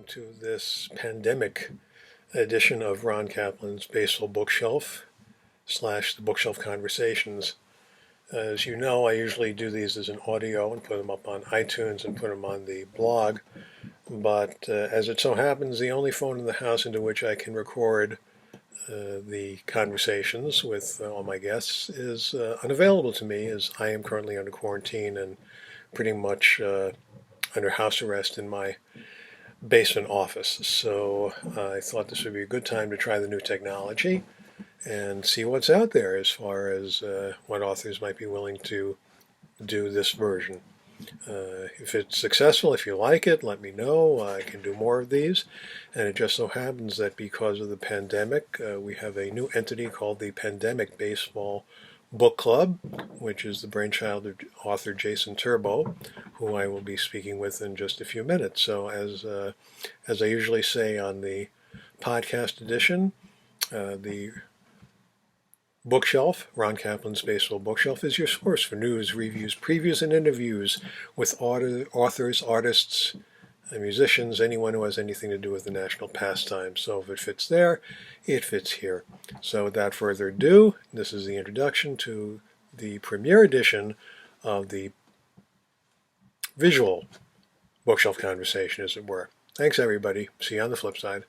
to this pandemic edition of Ron Kaplan's Baseball Bookshelf / the Bookshelf Conversations. As you know, I usually do these as an audio and put them up on iTunes and put them on the blog. But as it so happens, the only phone in the house into which I can record the conversations with all my guests is unavailable to me, as I am currently under quarantine and pretty much under house arrest in my basement office. So I thought this would be a good time to try the new technology and see what's out there as far as what authors might be willing to do this version. If it's successful, if you like it, let me know. I can do more of these. And it just so happens that because of the pandemic, we have a new entity called the Pandemic Baseball Book Club, which is the brainchild of author Jason Turbow, who I will be speaking with in just a few minutes. So as I usually say on the podcast edition, the Bookshelf, Ron Kaplan's Baseball Bookshelf, is your source for news, reviews, previews, and interviews with authors, artists, musicians, anyone who has anything to do with the national pastime. So if it fits there, it fits here. So without further ado, this is the introduction to the premiere edition of the visual bookshelf conversation, as it were. Thanks, everybody. See you on the flip side.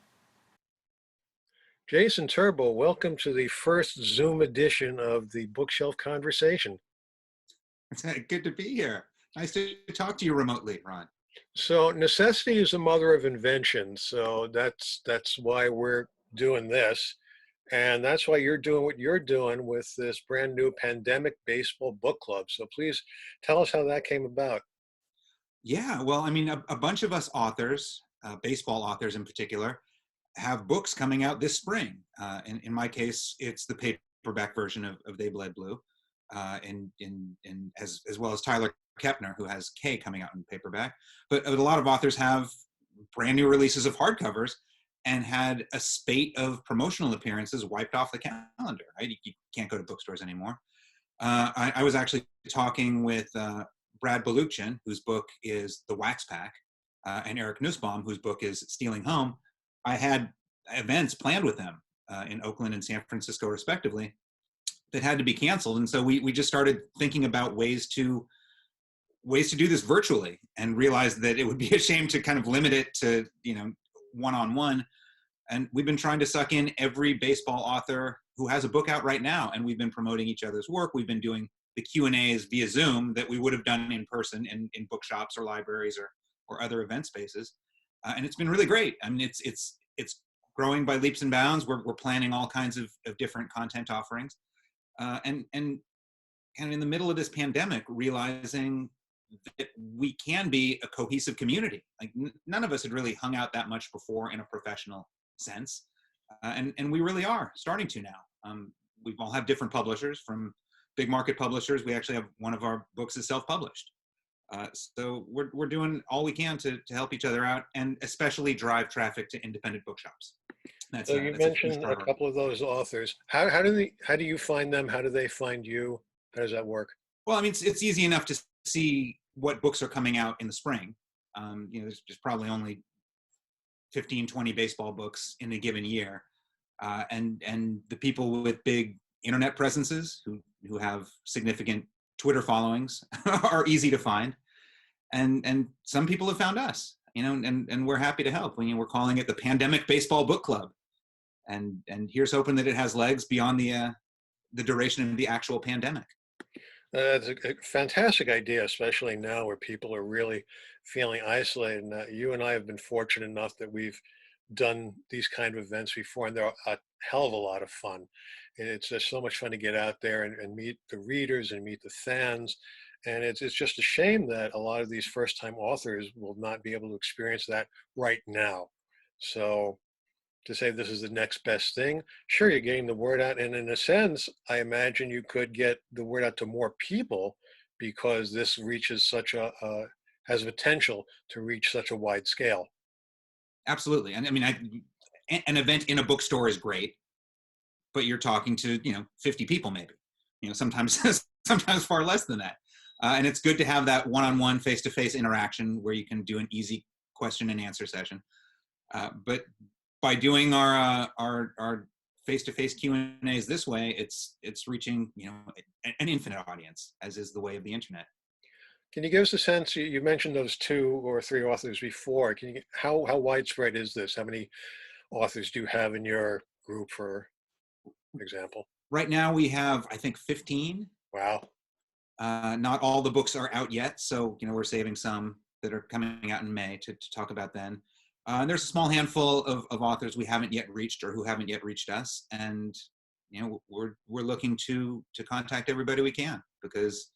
Jason Turbo, welcome to the first Zoom edition of the Bookshelf Conversation. It's good to be here. Nice to talk to you remotely, Ron. So necessity is the mother of invention. So that's why we're doing this. And that's why you're doing what you're doing with this brand new Pandemic Baseball Book Club. So please tell us how that came about. Yeah, well, I mean, a bunch of us authors, baseball authors in particular, have books coming out this spring. In my case, it's the paperback version of They Bled Blue, and as well as Tyler Kepner, who has K coming out in paperback. But a lot of authors have brand new releases of hardcovers and had a spate of promotional appearances wiped off the calendar. Right? You can't go to bookstores anymore. I was actually talking with Brad Baluchin, whose book is The Wax Pack, and Eric Nussbaum, whose book is Stealing Home. I had events planned with them in Oakland and San Francisco, respectively, that had to be canceled. And so we just started thinking about ways to do this virtually, and realized that it would be a shame to kind of limit it to, one-on-one. And we've been trying to suck in every baseball author who has a book out right now. And we've been promoting each other's work. We've been doing the Q&As via Zoom that we would have done in person in bookshops or libraries or other event spaces. And it's been really great. I mean, it's growing by leaps and bounds. We're planning all kinds of different content offerings. And kind of in the middle of this pandemic, realizing that we can be a cohesive community. Like none of us had really hung out that much before in a professional sense. And we really are starting to now. We all have different publishers, from big market publishers. We actually have one of our books is self-published. So we're doing all we can to help each other out, and especially drive traffic to independent bookshops. So you mentioned a couple of those authors. How do you find them? How do they find you? How does that work? Well, I mean, it's easy enough to see what books are coming out in the spring. There's probably only 15, 20 baseball books in a given year. And the people with big internet presences who have significant Twitter followings are easy to find. And some people have found us, and we're happy to help. We're calling it the Pandemic Baseball Book Club. And here's hoping that it has legs beyond the duration of the actual pandemic. It's a fantastic idea, especially now where people are really feeling isolated. And you and I have been fortunate enough that we've done these kind of events before, and they're a hell of a lot of fun. And it's just so much fun to get out there and meet the readers and meet the fans. And it's just a shame that a lot of these first-time authors will not be able to experience that right now. So to say this is the next best thing, sure, you're getting the word out. And in a sense, I imagine you could get the word out to more people, because this reaches has potential to reach such a wide scale. Absolutely. And I mean, an event in a bookstore is great, but you're talking to, 50 people maybe, sometimes far less than that. And it's good to have that one-on-one, face-to-face interaction where you can do an easy question and answer session. But by doing our face-to-face Q&As this way, it's reaching an infinite audience, as is the way of the internet. Can you give us a sense? You mentioned those two or three authors before. How widespread is this? How many authors do you have in your group, for example? Right now we have, I think, 15. Wow. Not all the books are out yet, so we're saving some that are coming out in May to talk about then. And there's a small handful of authors we haven't yet reached or who haven't yet reached us, and we're looking to contact everybody we can, because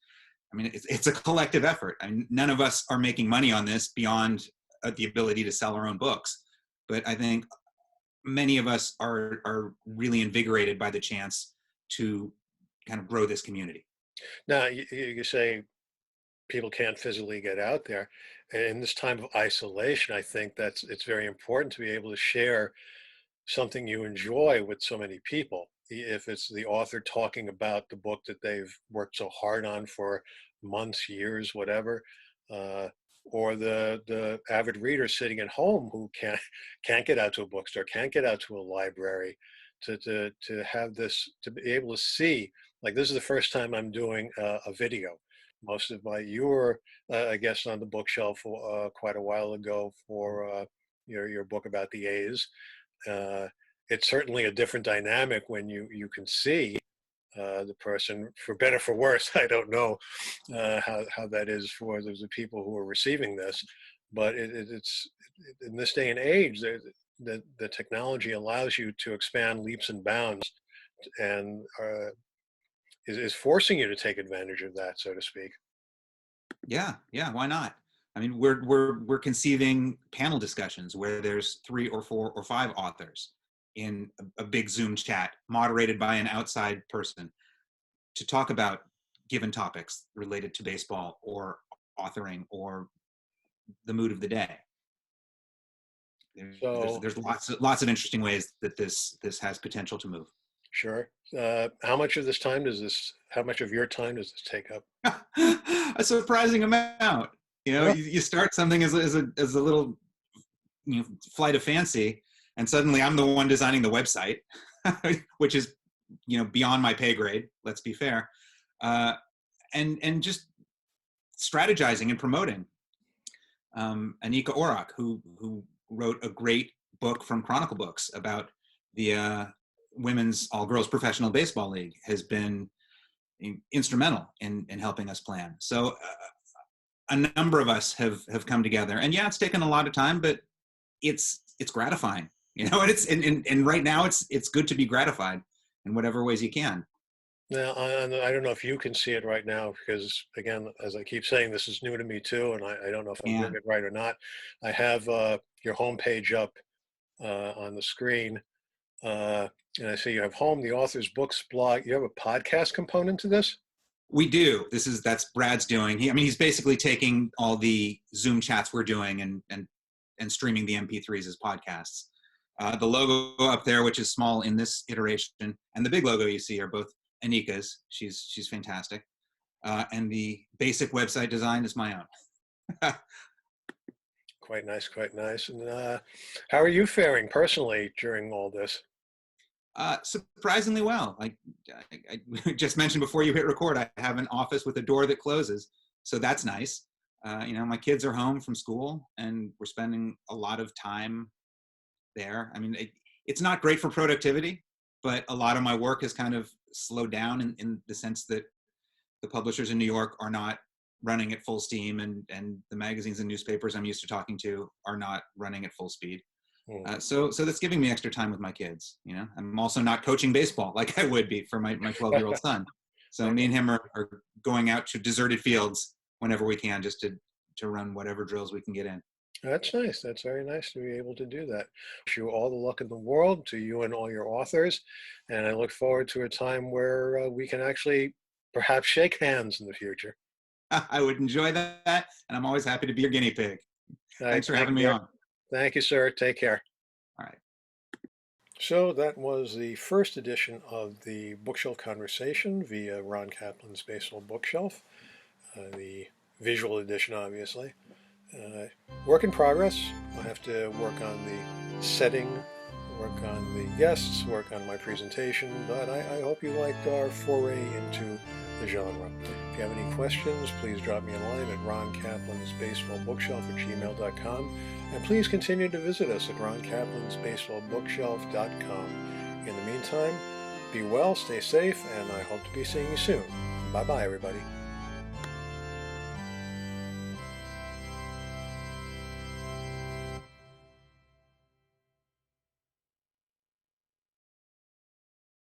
I mean it's a collective effort. I mean, none of us are making money on this beyond the ability to sell our own books, but I think many of us are really invigorated by the chance to kind of grow this community. Now, you say people can't physically get out there. And in this time of isolation, I think it's very important to be able to share something you enjoy with so many people. If it's the author talking about the book that they've worked so hard on for months, years, whatever, uh, or the avid reader sitting at home who can't get out to a bookstore, can't get out to a library, to have this, to be able to see. Like, this is the first time I'm doing a video. Most of you were a guest on the bookshelf quite a while ago for your book about the A's. uh, it's certainly a different dynamic when you can see the person, for better for worse. I don't know how that is for the people who are receiving this, but it's in this day and age, the technology allows you to expand leaps and bounds, and is forcing you to take advantage of that, so to speak. Yeah, why not? I mean, we're conceiving panel discussions where there's 3 or 4 or 5 authors in a big Zoom chat moderated by an outside person to talk about given topics related to baseball or authoring or the mood of the day. So, There's lots of interesting ways that this has potential to move. sure. How much of this time does this? How much of your time does this take up? A surprising amount. Huh? You start something as a little flight of fancy, and suddenly I'm the one designing the website, which is beyond my pay grade. Let's be fair, and just strategizing and promoting. Anika Orak, who wrote a great book from Chronicle Books about the women's all-girls professional baseball league, has been instrumental in helping us plan. So a number of us have come together, and yeah, it's taken a lot of time, but it's gratifying, and it's and right now it's good to be gratified in whatever ways you can. Now, I don't know if you can see it right now, because, again, as I keep saying, this is new to me too, and I don't know if I'm doing And it right or not. I have your homepage up on the screen, uh, and I see you have home, the author's books, blog. You have a podcast component to this? we do. That's Brad's doing. He's basically taking all the Zoom chats we're doing and streaming the MP3s as podcasts. The logo up there, which is small in this iteration, and the big logo you see are both Anika's. She's fantastic. And the basic website design is my own. Quite nice, quite nice. And how are you faring personally during all this? Surprisingly well. Like I just mentioned before you hit record, I have an office with a door that closes, so that's nice. My kids are home from school, and we're spending a lot of time there. I mean, it's not great for productivity, but a lot of my work has kind of slowed down in the sense that the publishers in New York are not running at full steam, and the magazines and newspapers I'm used to talking to are not running at full speed. Hmm. So that's giving me extra time with my kids. I'm also not coaching baseball like I would be for my 12-year-old son. So me and him are going out to deserted fields whenever we can, just to run whatever drills we can get in. That's nice. That's very nice to be able to do that. Wish you all the luck in the world, to you and all your authors. And I look forward to a time where we can actually perhaps shake hands in the future. I would enjoy that, and I'm always happy to be your guinea pig. All right. Thanks for having me on. Thank you, sir. Take care. All right. So that was the first edition of the Bookshelf Conversation via Ron Kaplan's Baseball Bookshelf, the visual edition, obviously. Work in progress. I'll have to work on the setting, work on the guests, work on my presentation, but I hope you liked our foray into the genre. If you have any questions, please drop me a line at ronkaplan'sbaseballbookshelf@gmail.com, and please continue to visit us at ronkaplan'sbaseballbookshelf.com. In the meantime, be well, stay safe, and I hope to be seeing you soon. Bye-bye, everybody.